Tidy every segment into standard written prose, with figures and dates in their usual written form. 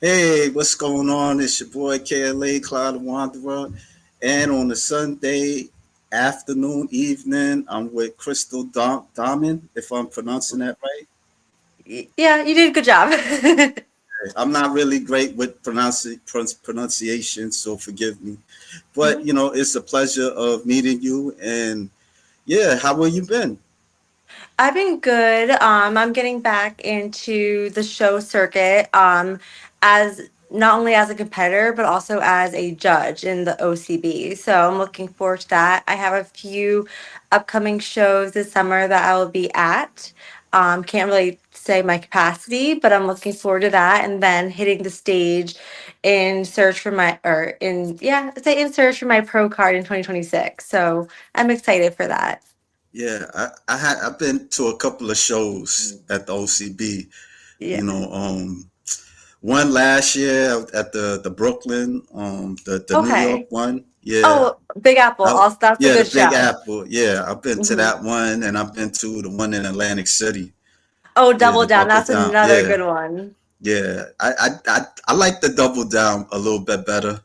Hey, what's going on? It's your boy KLA Cloud the Wanderer. And on the Sunday afternoon, evening, I'm with Domin, if I'm pronouncing that right. Yeah, you did a good job. I'm not really great with pronunciation, so forgive me. But, Mhm. it's a pleasure of meeting you. And yeah, how have you been? I've been good. I'm getting back into the show circuit, as not only as a competitor but also as a judge in the OCB. So I'm looking forward to that. I have a few upcoming shows this summer that I will be at. Can't really say my capacity, but I'm looking forward to that, and then hitting the stage in search for my or in yeah, say in search for my pro card in 2026. So I'm excited for that. Yeah, I've been to a couple of shows at the OCB. Yeah. You know, one last year at the Brooklyn, the New York Okay. one. Yeah, Oh, Big Apple. Also, that's a yeah, the good Big show. Apple. Yeah, I've been to Hmm. that one, and I've been to the one in Atlantic City. Oh, Yeah, Double the Down. Double That's Down. another Yeah, good one. yeah. I like the Double Down a little bit better.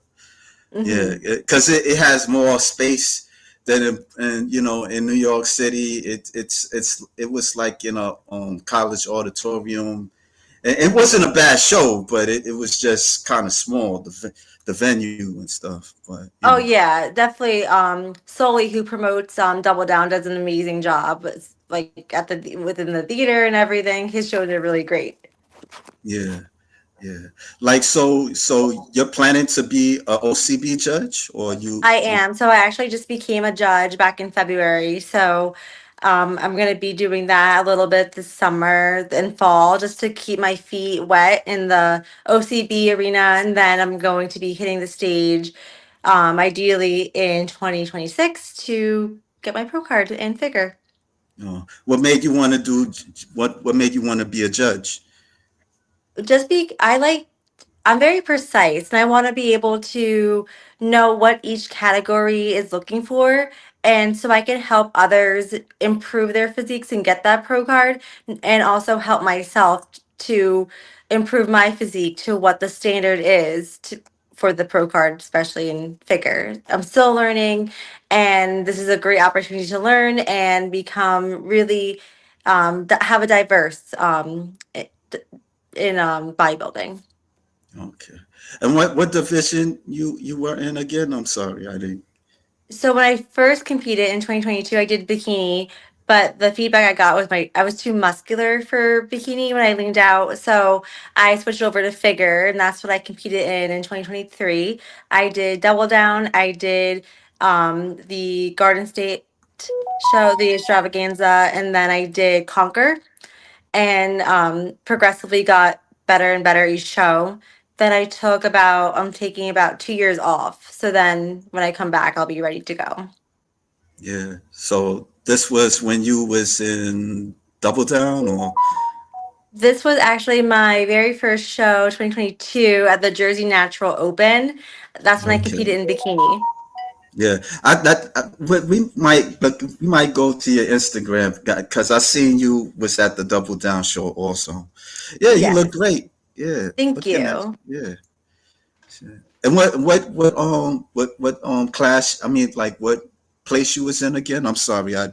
Yeah, Hmm. because it has more space than in New York City. It was like in a college auditorium. It wasn't a bad show, but it was just kind of small, the venue and stuff. But. Oh yeah, definitely. Sully, who promotes Double Down, does an amazing job. It's like at within the theater and everything. His shows are really great. Yeah, yeah. Like so you're planning to be a OCB judge or I you am. So I actually just became a judge back in February. So I'm going to be doing that a little bit this summer and fall just to keep my feet wet in the OCB arena. And then I'm going to be hitting the stage, ideally in 2026, to get my pro card and figure. what made you want to do what made you want to be a judge? I like, I'm very precise and I want to be able to know what each category is looking for. And so I can help others improve their physiques and get that pro card, and also help myself to improve my physique to what the standard is for the pro card, especially in figure. I'm still learning, and this is a great opportunity to learn and become really, have a diverse, in bodybuilding. Okay. And what division you were in again? I'm sorry, I didn't. So when I first competed in 2022, I did bikini, but the feedback I got was I was too muscular for bikini when I leaned out. So I switched over to figure, and that's what I competed in 2023. I did double down. I did the Garden State show, the extravaganza, and then I did Conquer, and progressively got better and better each show. Then I'm taking about 2 years off. So then when I come back, I'll be ready to go. Yeah. So this was when you was in Double Down or This was actually my very first show, 2022, at the Jersey Natural Open. That's when I okay. competed in bikini. Yeah, we might go to your Instagram because I seen you was at the Double Down show also. Yeah, you look Yes. great. Yeah, Thank looking at you. yeah. Shit. And what class? I mean, like what place you was in again? I'm sorry, I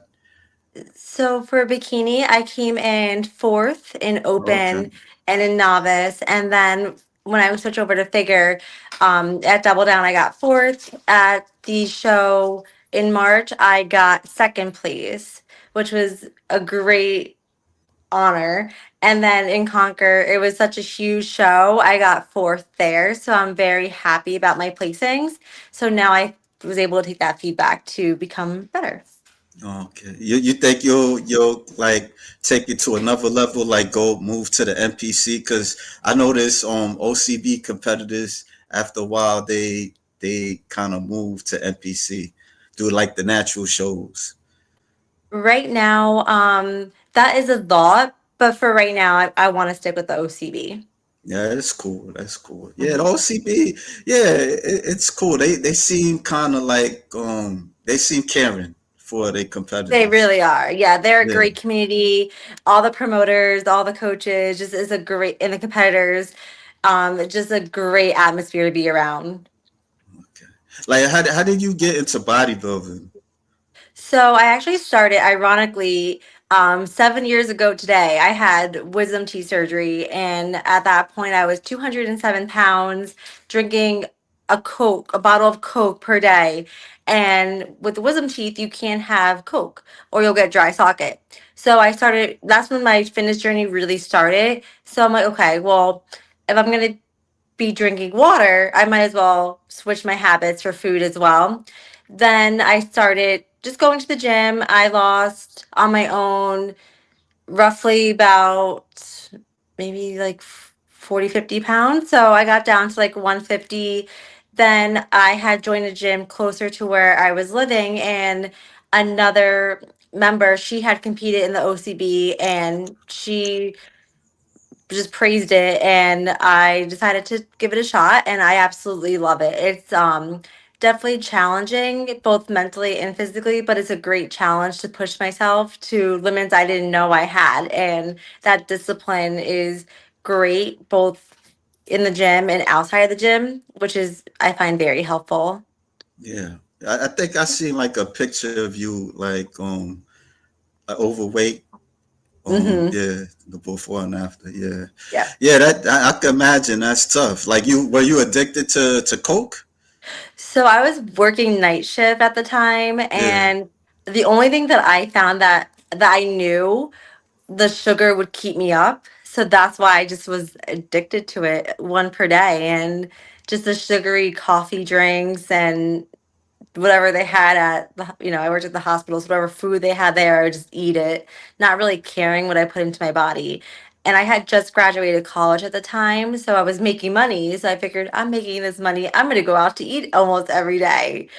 So for bikini, I came in fourth in okay. open and in novice. And then when I switched over to figure, at double down, I got fourth. At the show in March, I got second place, which was a great honor. And then in Conquer, it was such a huge show. I got fourth there. So I'm very happy about my placings. So now I was able to take that feedback to become better. Okay. You think you'll like take it to another level, like go move to the NPC? Because I noticed OCB competitors after a while they kind of move to NPC, do like the natural shows. Right now, that is a thought, but for right now, I want to stick with the OCB. Yeah, that's cool. That's cool. Yeah, the Mhm. OCB. Yeah, it's cool. They seem kind of like they seem caring for their They competitors. really are. Yeah, they're a Yeah, great community. All the promoters, all the coaches, just is a great, and the competitors. Just a great atmosphere to be around. Okay. Like how did you get into bodybuilding? So I actually started, ironically, 7 years ago today. I had wisdom teeth surgery, and at that point, I was 207 pounds, drinking a bottle of Coke per day. And with the wisdom teeth, you can't have Coke or you'll get dry socket. So I started. That's when my fitness journey really started. So I'm like, okay, well, if I'm gonna be drinking water, I might as well switch my habits for food as well. Then I started just going to the gym. I lost on my own roughly about maybe like 40, 50 pounds. So I got down to like 150. Then I had joined a gym closer to where I was living, and another member, she had competed in the OCB and she just praised it, and I decided to give it a shot, and I absolutely love it. It's definitely challenging both mentally and physically, but it's a great challenge to push myself to limits I didn't know I had, and that discipline is great both in the gym and outside of the gym, which is I find very helpful. Yeah. I think I seen like a picture of you like overweight. Mhm. Yeah, the before and after. Yeah. Yeah. Yeah, that I can imagine that's tough. Like you were you addicted to Coke? So I was working night shift at the time, Yeah. and the only thing that I found that I knew the sugar would keep me up. So that's why I just was addicted to it, one per day, and just the sugary coffee drinks and whatever they had at the, I worked at the hospitals, whatever food they had there, I would just eat it, not really caring what I put into my body. And I had just graduated college at the time, so I was making money. So I figured I'm making this money. I'm going to go out to eat almost every day.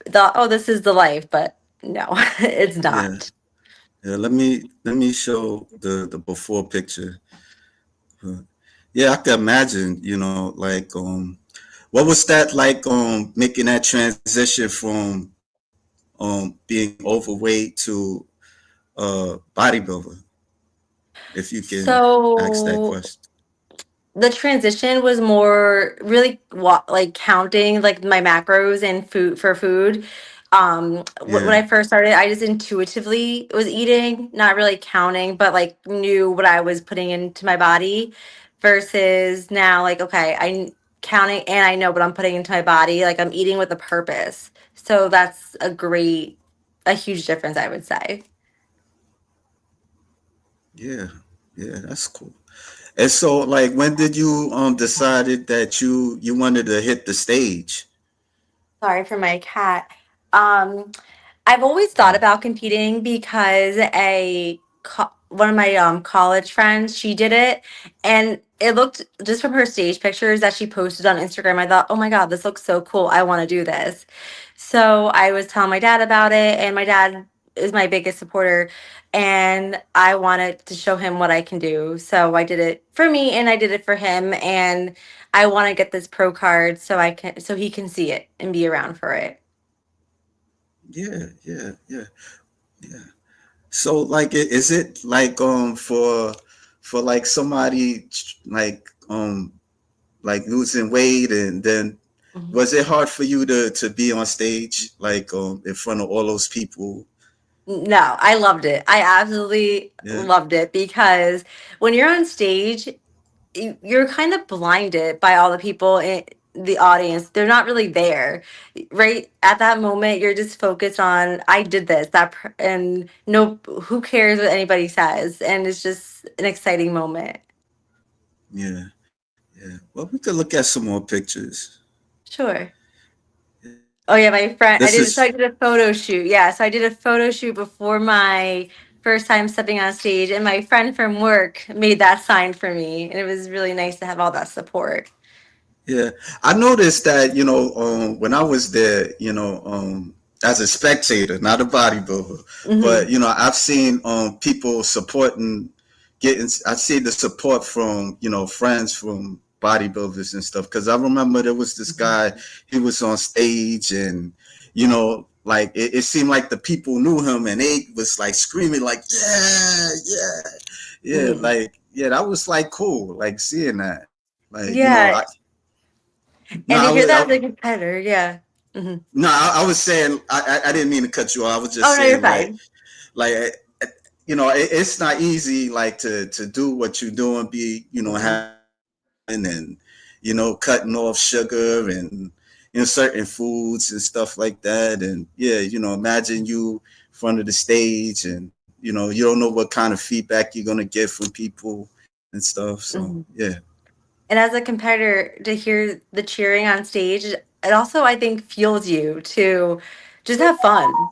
Thought, oh, this is the life, but no, it's Yeah. not. Yeah, let me show the before picture. Uh, Yeah, I can imagine, what was that like making that transition from being overweight to bodybuilder, if you can ask that So question. the transition was more really like counting like my macros and food for food. When Yeah, I first started, I just intuitively was eating, not really counting, but like knew what I was putting into my body. Versus now, like, okay, counting and I know what I'm putting into my body. Like, I'm eating with a purpose. So that's a huge difference, I would say. yeah, yeah, that's cool. And so like when did you decided that you wanted to hit the stage? Sorry for my cat. Um, I've always thought Yeah, about competing because one of my college friends, she did it, and it looked, just from her stage pictures that she posted on Instagram, I thought, oh my god, this looks so cool, I want to do this. So I was telling my dad about it, and my dad is my biggest supporter, and I wanted to show him what I can do. So I did it for me and I did it for him, and I want to get this pro card so he can see it and be around for it. yeah, yeah, yeah, yeah. So like is it like for like somebody like losing weight, and then Mhm. was it hard for you to be on stage like in front of all those people? No, I loved it. I absolutely Yeah, loved it because when you're on stage, you're kind of blinded by all the people in the audience. They're not really there, right? At that moment, you're just focused on, I did this, and no, who cares what anybody says? And it's just an exciting moment. yeah, yeah. Well, we could look at some more pictures. Sure. Yeah. Oh yeah, my friend. This I is did a photo shoot. Yeah, so I did a photo shoot before my first time stepping on stage, and my friend from work made that sign for me, and it was really nice to have all that support. Yeah, I noticed that when I was there, as a spectator, not a bodybuilder, but Hmm. I've seen people supporting, getting. I see the support from friends from bodybuilders and stuff. Because I remember there was this guy, he was on stage, and like it seemed like the people knew him, and they was like screaming like, yeah, yeah, yeah, Hmm. like yeah, that was like cool, like seeing that. Like, Yeah. no, And I if you're was, that big competitor, yeah. Hmm. no, I was saying, I didn't mean to cut you off. I was Oh just no, you're saying, fine. like, it's not easy, like, to do what you're doing, be, Mhm. having and, cutting off sugar and, certain foods and stuff like that. And yeah, imagine you in front of the stage and, you don't know what kind of feedback you're going to get from people and stuff. So Mhm. yeah. And as a competitor, to hear the cheering on stage, it also I think fuels you to just have fun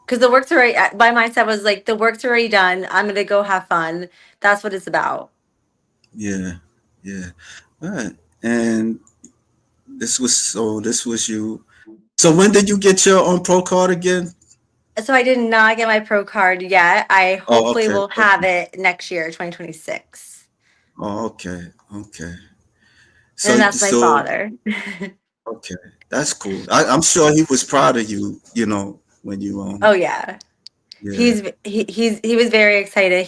because the work's already. My mindset was like the work's already done. I'm gonna go have fun. That's what it's about. Yeah. Yeah. All right. And this was you. So when did you get your own pro card again? So I did not get my pro card yet. I Oh, hopefully okay. will have Okay. it next year, 2026. Oh, okay. Okay. So, And that's my so father. okay, that's cool. I'm sure he was proud of you. When you Oh yeah. yeah. He was very excited.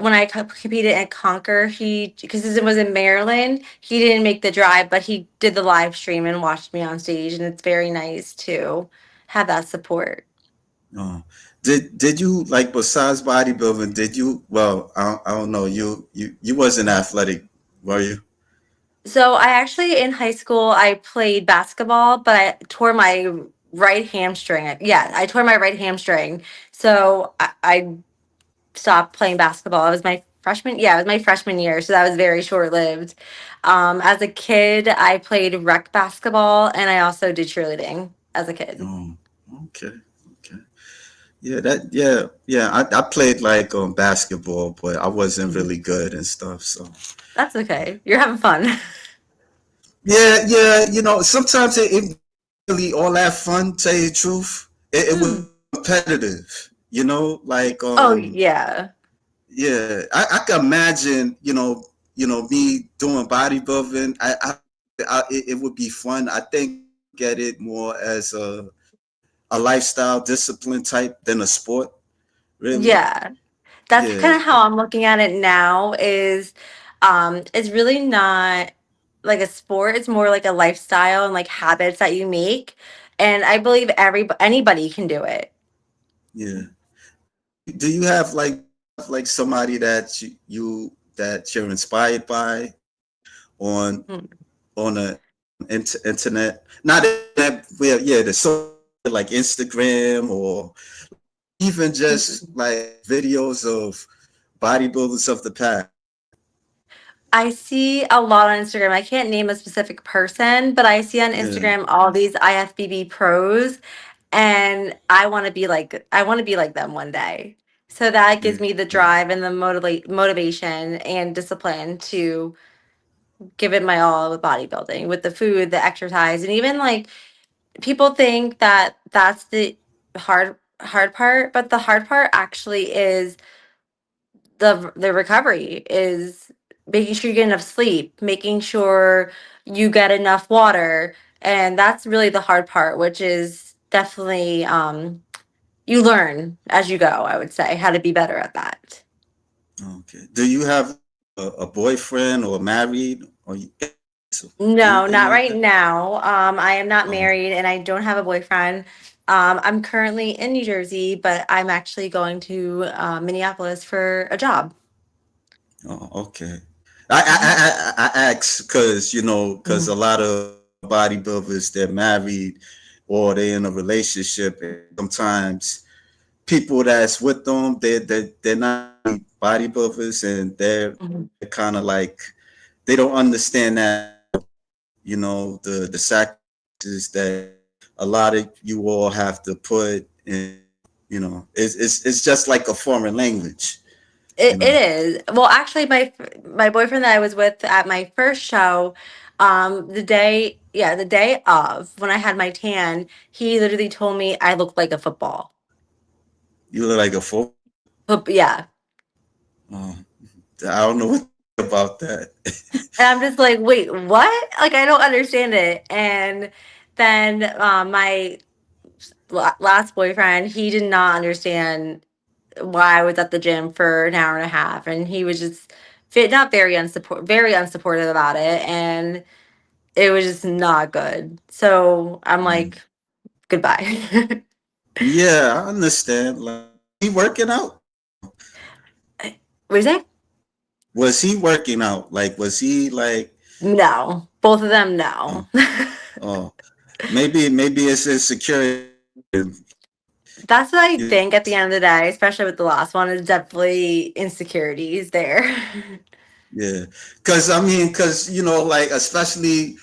When I competed at Conquer, he because it was in Maryland, he didn't make the drive, but he did the live stream and watched me on stage, and it's very nice to have that support. Oh, did you, like, besides bodybuilding? Did you? Well, I don't know. You wasn't athletic, were you? So I actually in high school I played basketball, but I tore my right hamstring. Yeah, I tore my right hamstring. So I stopped playing basketball. It was my freshman, yeah, it was my freshman year, so that was very short lived. As a kid, I played rec basketball and I also did cheerleading as a kid. Oh, okay, okay. Yeah, yeah. I played, like, basketball, but I wasn't Mhm. really good and stuff. So That's okay. You're having fun. yeah, yeah. Sometimes it really all that fun. Tell you the truth, it was Mm. competitive. Like, Oh yeah. yeah, I can imagine, me doing bodybuilding. It would be fun. I think get it more as a lifestyle discipline type than a sport, really. Yeah. That's kind Yeah, of how I'm looking at it now is it's really not like a sport, it's more like a lifestyle and like habits that you make. And I believe anybody can do it. yeah. Do you have, like somebody that you're inspired by on Mm. the internet? Not internet, well, yeah, the social, like Instagram, or even just Mm. like videos of bodybuilders of the past. I see a lot on Instagram. I can't name a specific person, but I see on Yeah, Instagram all these IFBB pros and I want to be like them one day. So that yeah, gives me the yeah, drive and the motivation and discipline to give it my all with bodybuilding, with the food, the exercise, and even like people think that that's the hard part, but the hard part actually is the recovery is making sure you get enough sleep, making sure you get enough water, and that's really the hard part, which is definitely you learn as you go. I would say how to be better at that. okay. Do you have a boyfriend or married or No, anything not like right that? now. I am not Oh, married and I don't have a boyfriend. I'm currently in New Jersey, but I'm actually going to Minneapolis for a job. oh, okay. I ask because because Mhm. a lot of bodybuilders, they're married or they're in a relationship, and sometimes people that's with them, they're not bodybuilders, and they're Mhm. kind of like, they don't understand that, the sacrifices that a lot of you all have to put in. It's just like a foreign language. you It know is. Well, actually, my boyfriend that I was with at my first show, the day of when I had my tan, he literally told me I looked like a football. you look like a fool. Yeah, uh, I don't know what about that. and I'm just like, wait, what? Like, I don't understand it. And then my last boyfriend, he did not understand why I was at the gym for an hour and a half, and he was just not very unsupportive about it, and it was just not good. So I'm Mm. like, goodbye. Yeah, I understand. Like, he working out? What you say? Was he working out? Like, was he like? No, both of them, Oh, no. oh, maybe it's insecurity. That's what I Yeah, think at the end of the day, especially with the last one, is definitely insecurities there. yeah. Because I mean, because like especially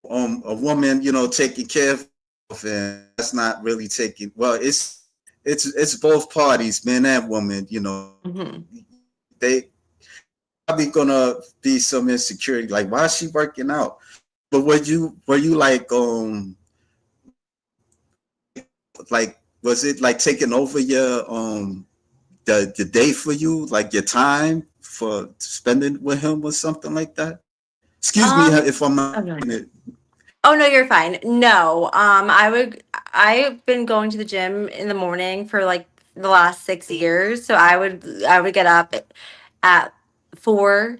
a woman, taking care of herself, and that's not really taking. Well, it's both parties, men and women. Mhm. They probably gonna be some insecurity. Like, why is she working out? But were you like was it like taking over your the day for you, like your time for spending with him or something like that? Excuse me Um, if I'm oh not no. saying it Oh no, you're fine. No, I've been going to the gym in the morning for like the last 6 years. So I would get up at 4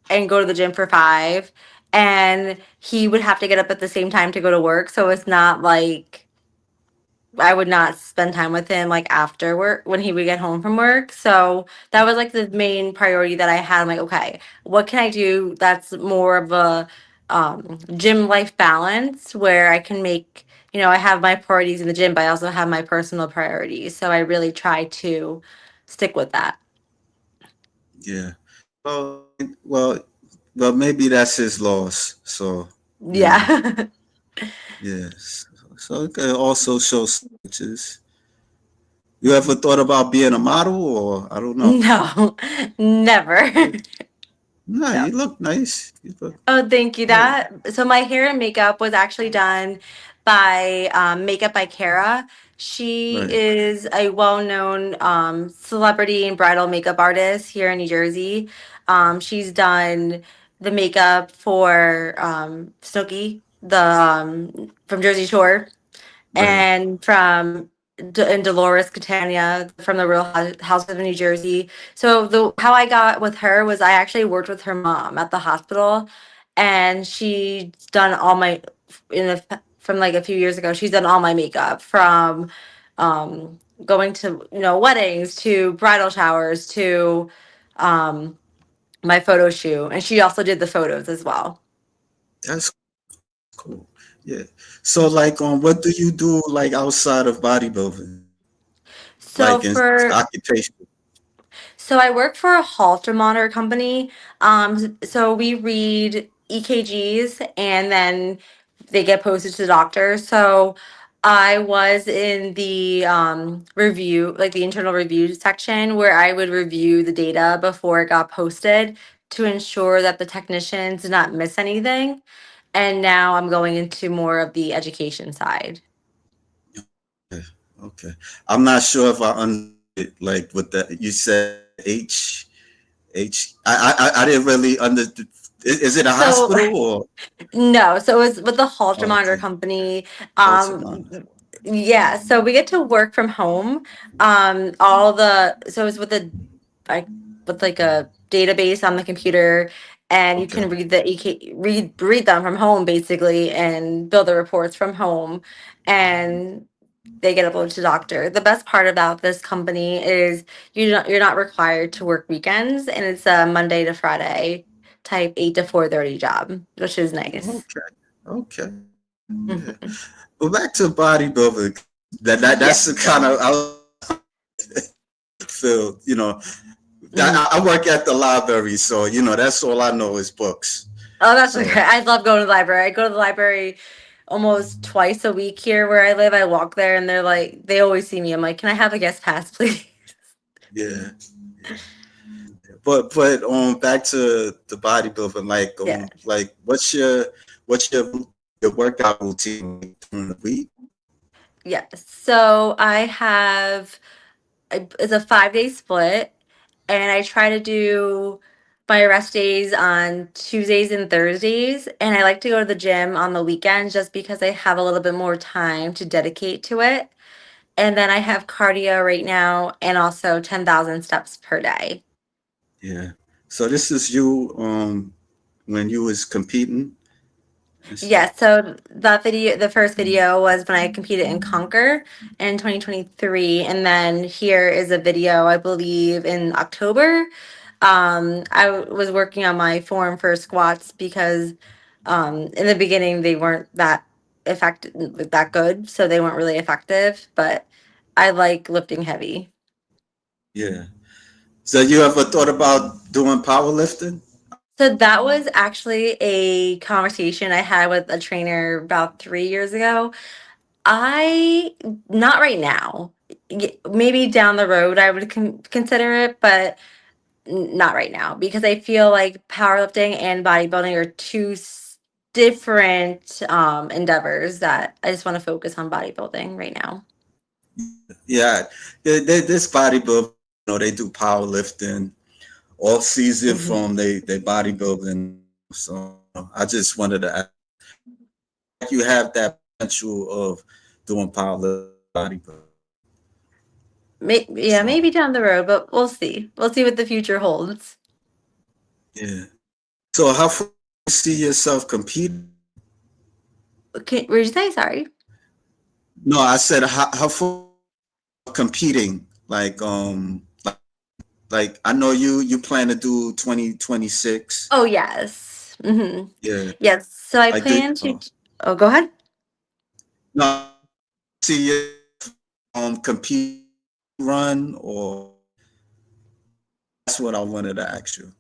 and go to the gym for 5, and he would have to get up at the same time to go to work. So it's not like I would not spend time with him like after work when he would get home from work. So that was like the main priority that I had. I'm like, okay, what can I do that's more of a gym life balance where I can make, I have my priorities in the gym, but I also have my personal priorities. So I really try to stick with that. yeah. Well, maybe that's his loss. So Yeah. yes. So it could also show switches. You ever thought about being a model, or I don't know? No, never. No, No. you look nice. You look, Oh, thank you. yeah, So my hair and makeup was actually done by Makeup by Kara. She right. is a well-known celebrity and bridal makeup artist here in New Jersey. She's done the makeup for Snooki, the from Jersey Shore, Right. and and Dolores Catania from the Real Houses of New Jersey. So the how I got with her was I actually worked with her mom at the hospital, and she's done all my from like a few years ago. She's done all my makeup from going to weddings to bridal showers to um, my photo shoot, and she also did the photos as well. That's cool. Yeah. So, like, what do you do like outside of bodybuilding, So like in for occupation? So I work for a Halter monitor company. So we read EKGs and then they get posted to the doctor. So I was in the review, like the internal review section, where I would review the data before it got posted to ensure that the technicians did not miss anything. And now I'm going into more of the education side. Okay. Okay. I'm not sure if I understood it, like with that. You said H. I didn't really under. Is it a So hospital or? no, so it was with the Halter Oh, monitor okay. company. Ultraman. Yeah, so we get to work from home. So it's with a like with like a database on the computer, and you Okay. can read the read them from home basically, and build the reports from home, and they get uploaded to doctor. The best part about this company is you're not required to work weekends, and it's a Monday to Friday type 8 to 4:30 job, which is nice. Okay. Okay. Yeah. Mhm. Well, back to bodybuilding. That's the Yes. kind of I feel. Mhm. I work at the library, so that's all I know is books. Oh, that's okay. So I love going to the library. I go to the library almost twice a week here where I live. I walk there and they always see me. I'm like, can I have a guest pass, please? yeah, but back to the bodybuilding. Yeah. Like what's your workout routine like during the week? Yeah. So it's a 5-day split, and I try to do my rest days on Tuesdays and Thursdays. And I like to go to the gym on the weekends just because I have a little bit more time to dedicate to it. And then I have cardio right now and also 10,000 steps per day. Yeah. So this is you when you was competing and stuff. Yes, so that video, the first video was when I competed in Conquer in 2023, and then here is a video I believe in October. Was working on my form for squats because in the beginning they weren't that effective, that good, so they weren't really effective. But I like lifting heavy. Yeah. So you ever thought about doing powerlifting? So that was actually a conversation I had with a trainer about 3 years ago. I not right now. Maybe down the road I would consider it, but not right now because I feel like powerlifting and bodybuilding are two different endeavors that I just want to focus on bodybuilding right now. Yeah. This bodybuilding, they do powerlifting all season Mhm. from they bodybuilding. So I just wanted to ask, like you have that potential of doing powerlifting bodybuilding. Yeah, So maybe down the road, but we'll see. We'll see what the future holds. yeah. So how far do you see yourself competing? What did you say? Sorry. No, I said how far competing? Like I know you plan to do 2026. Oh yes. Yeah. Yes. So I Like plan to. Oh, go ahead. no, see you compete run or that's what I wanted to ask you.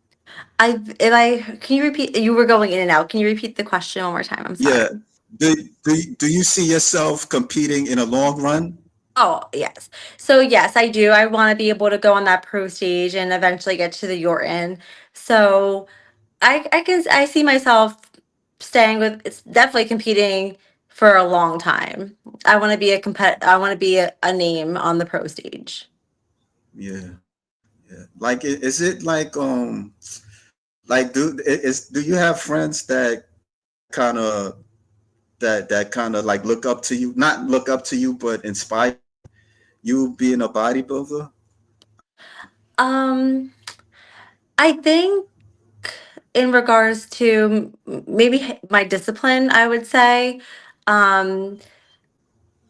Can you repeat? You were going in and out. Can you repeat the question one more time? I'm Yeah. sorry. Do you see yourself competing in a long run? Oh, yes. So yes, I do. I want to be able to go on that pro stage and eventually get to the Yorton. So I see myself staying with it's definitely competing for a long time. I want to be a name on the pro stage. Yeah. Yeah. Like is it like do you have friends that kind of that kind of like look up to you, not look up to you but inspire you being a bodybuilder? Um, I think in regards to maybe my discipline, um,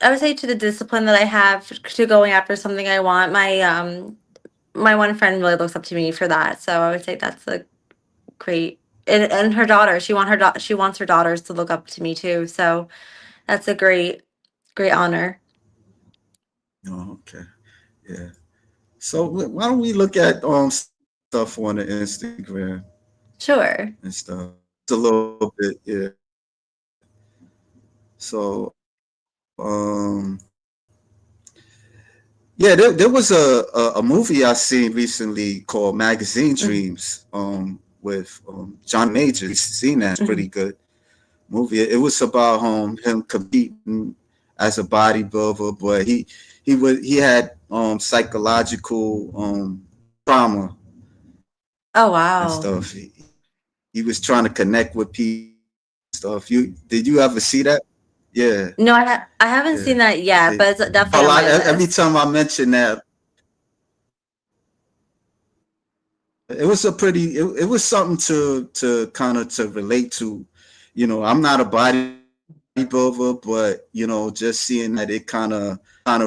I would say to the discipline that I have to going after something I want. My one friend really looks up to me for that, so I would say that's a great. And her daughter, she wants her daughters to look up to me too. So that's a great honor. Oh, okay. Yeah. So why don't we look at stuff on the Instagram Sure. and stuff? It's a little bit, yeah. So yeah, there was a movie I seen recently called Magazine Mhm. Dreams with Johnny Majors. Seen that? It's Mhm. pretty good movie. It was about him competing as a bodybuilder, but he had psychological trauma Oh and wow. stuff. He was trying to connect with people and stuff. You did you ever see that? Yeah, No, I haven't yeah. seen that yet, It, but it's a definitely on lot. my Every list. time I mention that, it was a pretty. It was something to kind of to relate to. I'm not a bodybuilder, but just seeing that it kind of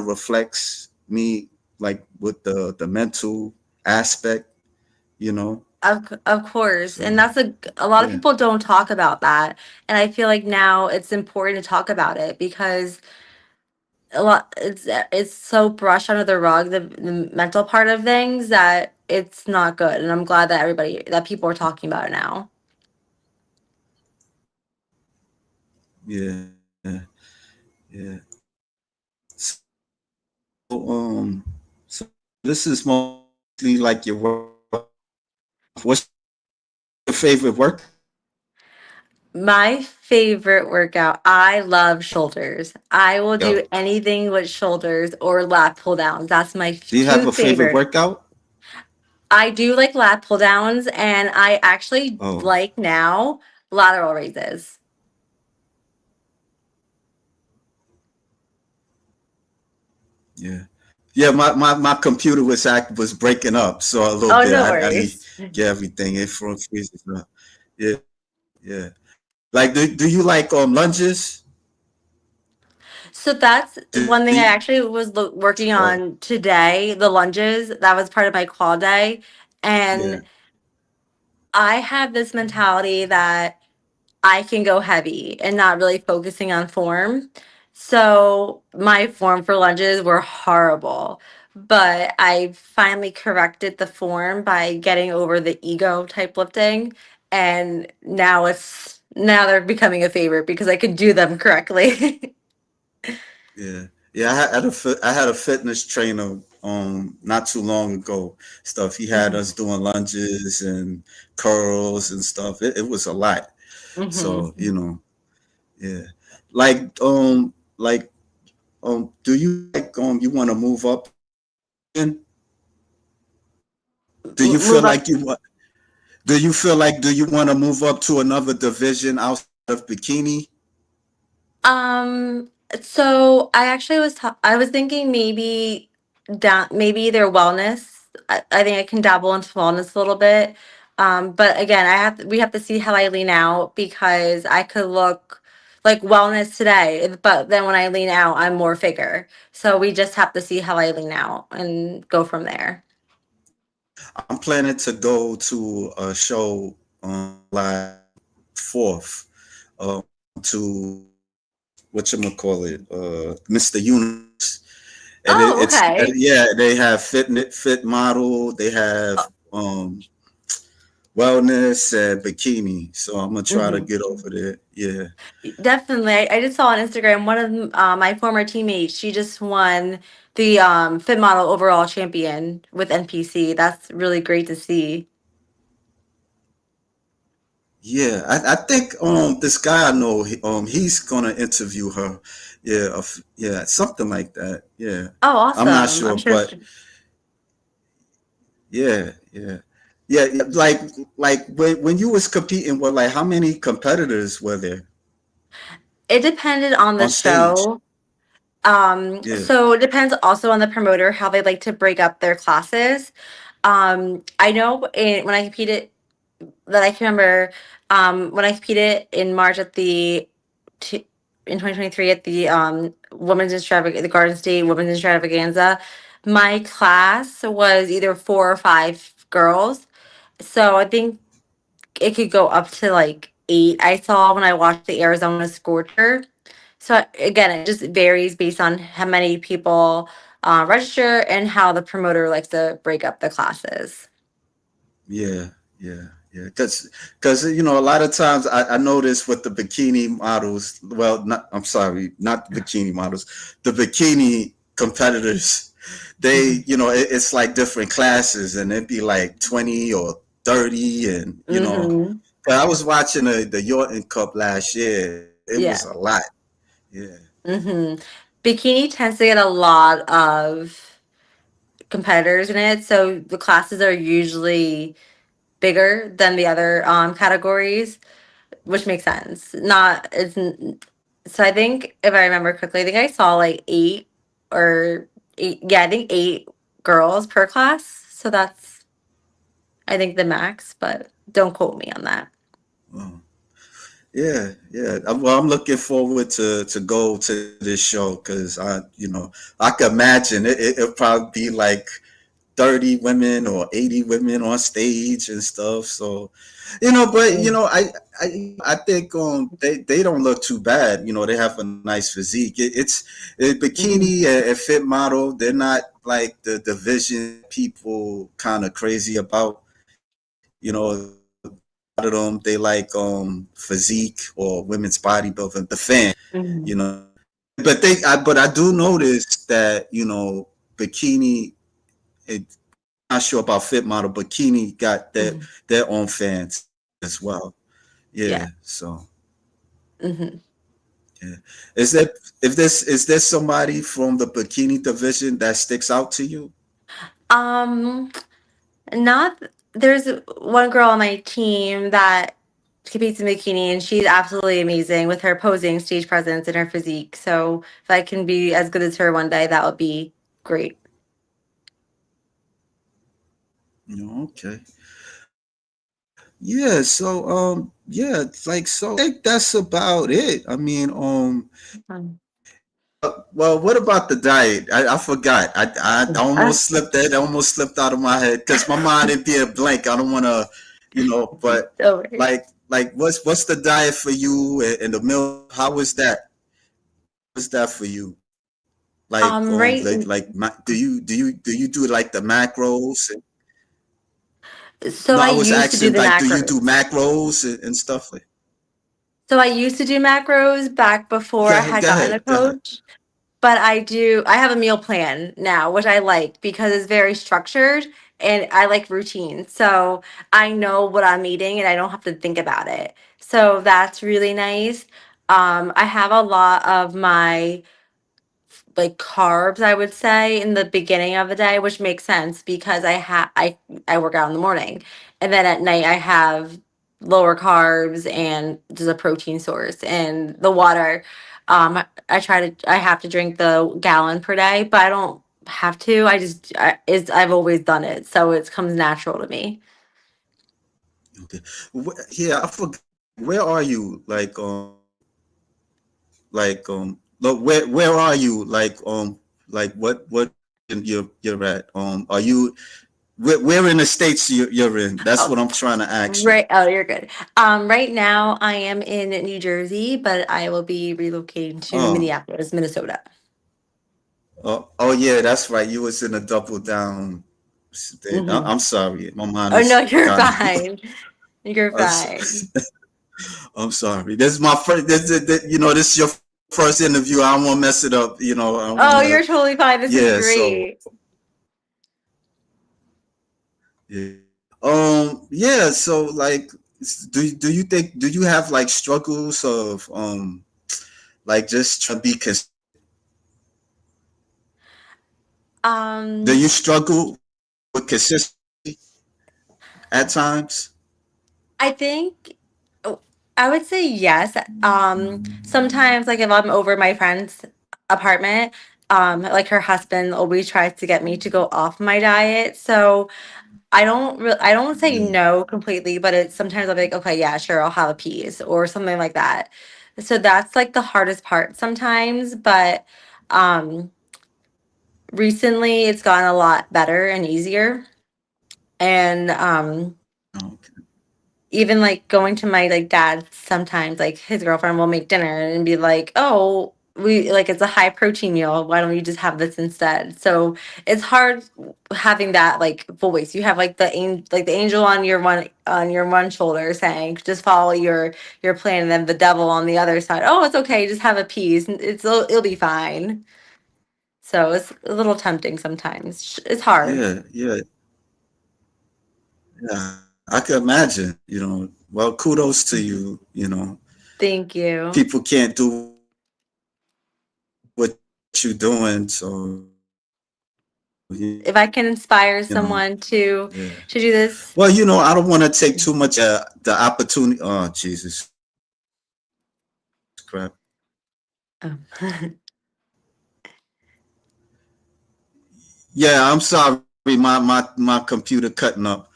reflects me, like with the mental aspect. You know, Of course, and so that's a lot of yeah, people don't talk about that, and I feel like now it's important to talk about it because a lot it's so brushed under the rug the mental part of things that it's not good, and I'm glad that people are talking about it now. yeah, yeah. So so this is mostly like your work. What's your favorite work? My favorite workout, I love shoulders. I will do Yo, anything with shoulders or lat pull downs. That's my do you have two a favorite favorite. workout? I do like lat pull downs, and I actually Oh, like now lateral raises. yeah. Yeah, my computer was breaking up so a little Oh, bit. no I need worries. get everything in from freezes up. Yeah, yeah. Like, do you like lunges? So that's one thing I Do actually was working uh, on today. The lunges, that was part of my call day. yeah, And I have this mentality that I can go heavy and not really focusing on form. So my form for lunges were horrible. But I finally corrected the form by getting over the ego type lifting. And now they're becoming a favorite because I could do them correctly. yeah, yeah. I had a fitness trainer not too long ago. Stuff he had Hmm. us doing lunges and curls and stuff. It was a lot. So Hmm. yeah. Like do you like you want to move up? In? Do you feel Move up. like you want? Do you feel like do you want to move up to another division outside of bikini? Um, so I actually I was thinking maybe either wellness. I think I can dabble into wellness a little bit. But again, we have to see how I lean out because I could look like wellness today, but then when I lean out, I'm more figure. So we just have to see how I lean out and go from there. I'm planning to go to a show on July 4th to what you call it, Mr. Universe, and Oh, it's okay. yeah, they have fit model, they have wellness and bikini. So I'm gonna try to Mhm. get over there. Yeah, Definitely. I just saw on Instagram one of my former teammates, she just won the Fit Model overall champion with NPC. That's really great to see. yeah. I think this guy I know he's gonna interview her. Yeah, yeah, something like that. Yeah, Oh, I'm not awesome. I'm sure, sure but yeah, yeah, yeah. Yeah, like when you was competing, what like how many competitors were there it depended on the on stage? show. Yeah, So it depends also on the promoter how they like to break up their classes. I know when I competed that I can remember when I competed in March at t- in 2023 at the the Garden State Women's Extravaganza. My class was either 4 or 5 girls, so I think it could go up to like 8. I saw when I watched the Arizona Scorcher. So again, it just varies based on how many people register and how the promoter likes to break up the classes. yeah, yeah, yeah. Because a lot of times I notice with the bikini models. Well, not I'm sorry, not the bikini models, the bikini competitors. They, Hmm. it's like different classes, and it'd be like 20 or 30, and Hmm. 'cause I was watching the Yorton Cup last year. It was Yeah. a lot. Yeah, Hmm. Bikini tends to get a lot of competitors in it, so the classes are usually bigger than the other categories, which makes sense. Not it's so I think if I remember correctly, I think I saw like 8 or 8. Yeah, I think 8 girls per class. So that's I think the max, but don't quote me on that. oh, yeah, yeah. Well, I'm looking forward to go to this show because I can imagine it'll probably be like 30 women or 80 women on stage and stuff. So, but Mm. I think they don't look too bad. They have a nice physique. It's Mhm. bikini and fit model. They're not like the division people kind of crazy about. A lot of them they like physique or women's bodybuilding. The fan, Mhm. you know. But I do notice that bikini. Not sure about Fit Model. Bikini got Mhm. their own fans as well. Yeah. Yeah. So Hmm. yeah. Is there is there somebody from the bikini division that sticks out to you? Um, Not there's one girl on my team that competes in bikini and she's absolutely amazing with her posing, stage presence, and her physique. So if I can be as good as her one day, that would be great. Okay. Yeah, so yeah, like so I think that's about it. I mean, Um, well, what about the diet? I forgot. I uh, almost slipped that. Almost slipped out of my head because my mind would be a blank. I don't want to, But no worries. what's the diet for you and the meal? How was that? Was that for you? Right. Do you do like the macros? So No, I I was used to do asking the like, do you do macros. macros and stuff like? So I used to do macros back before I had Go gotten a ahead, go ahead. coach. But I have a meal plan now, which I like because it's very structured and I like routine. So I know what I'm eating and I don't have to think about it. So that's really nice. I have a lot of my like carbs, I would say, in the beginning of the day, which makes sense because I work out in the morning, and then at night I have lower carbs and just a protein source and the water. I have to drink the gallon per day, but I don't have to. I've always done it, so it comes natural to me. Okay. Yeah, I forgot. Where are you? Look, where are you? Like what you're at? Are you where in the states you're in? That's Oh, what I'm trying to ask you. right. Oh, you're good. Right now I am in New Jersey, but I will be relocating to Oh, Minneapolis, Minnesota. oh yeah, that's right. You was in a double down state. Hmm. I'm sorry, my mind Oh no, is you're kind of. fine. You're I'm, fine. I'm sorry. This is my first. This is your first interview. I don't want to mess it up. I don't want Oh, to. you're totally fine. This is Yeah. So great. yeah. Yeah. So like, do you think do you have like struggles of like just trying to be do Um, you struggle with consistency at times? I think oh, I would say yes. Sometimes like if I'm over my friend's apartment, like her husband always tries to get me to go off my diet. So I don't say Yeah. no completely, but it's sometimes I'll be like, okay, yeah, sure, I'll have a piece or something like that. So that's like the hardest part sometimes, but um recently it's gotten a lot better and easier. And Okay. even like going to my like dad sometimes like his girlfriend will make dinner and be like, oh, we like it's a high protein meal, why don't you just have this instead? So it's hard having that like voice. You have like the angel on your one shoulder saying just follow your plan, and then the devil on the other side, oh, it's okay, just have a piece, it'll be fine. So it's a little tempting sometimes. It's hard. Yeah. Yeah. Yeah. I can imagine. Well, kudos to Mhm. you. Thank you. People can't do what you're doing, so If I can inspire yeah. someone to do Well, this. I don't want to take too much the opportunity. Oh, Jesus crap! Oh. Yeah, I'm sorry. My computer cutting up.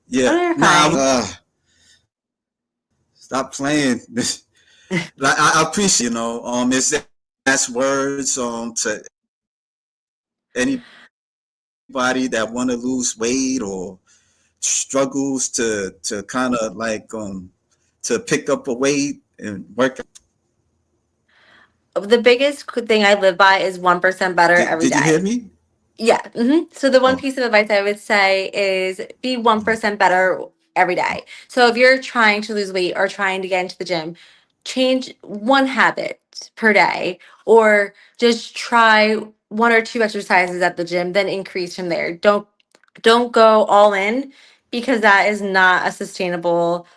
Yeah. Oh, you're Nah. fine. Stop playing. Like I appreciate. Is there last words to anybody that want to lose weight or struggles to kind of like to pick up a weight and work. The biggest thing I live by is 1% better every Did you hear day. me? Yeah. So the one Oh, piece of advice I would say is be 1% better every day. So if you're trying to lose weight or trying to get into the gym, change one habit per day or just try one or two exercises at the gym, then increase from there. Don't go all in because that is not a sustainable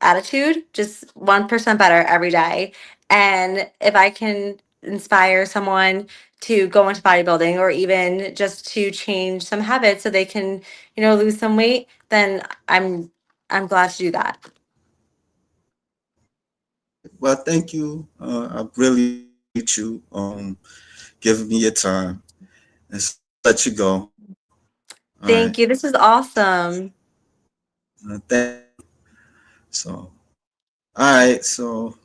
attitude. Just 1% better every day. And if I can inspire someone to go into bodybuilding or even just to change some habits so they can, lose some weight, then I'm glad to do that. well, thank you. I really appreciate you giving me your time. And so I'll let you go. All right. Thank you. This was awesome. Thank you. So, all right. So